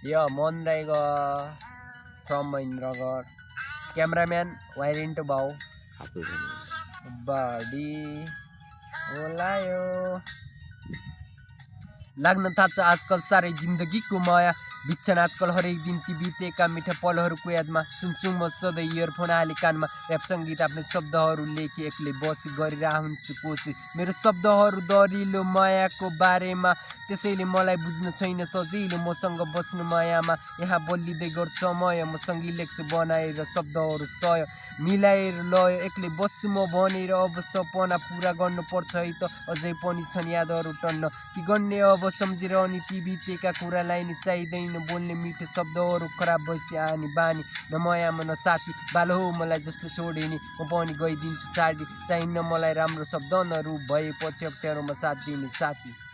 Yeah, Mondraiga from Indragar. Cameraman, Violent Bow. Body. Olayo. लाग्न थाल्छ आजकल सारै जिन्दगीको माया बिच्छन् आजकल हरेक दिन ती बितेका मिठा पलहरूको यादमा सुन्छु म सधैँ इयरफोन हाली कानमा ऱ्याप सङ्गीत आफ्नो शब्दहरू लेखी एक्लै बसी गरिरह हुन्छु कोसिस मेरो शब्दहरू दरिलो मायाको बारेमा त्यसैले मलाई बुझ्न छैन सजिलो मसँग बस्नु मायामा यहाँ बलिँदै गर्छ समय म सँगै लेख्छु बनाएर शब्दहरू सय मिलाएर लय एक्लै बस्छु म भनेर अब सपना पुरा गर्नुपर्छ है त अझै पनि छन् यादहरू टन्न कि गर्ने अब सम्झेर अनि ती बितेका कुरालाई नि चाहिँदैन बोल्ने मिठो शब्दहरू खराब भइसक्यो आनी बानी न मायामा न साथी बालो हो मलाई जसले छोडे नि म पनि गइदिन्छु छाडी चाहिन्न मलाई राम्रो शब्द न रूप भएपछि अप्ठ्यारोमा साथ दिने साथी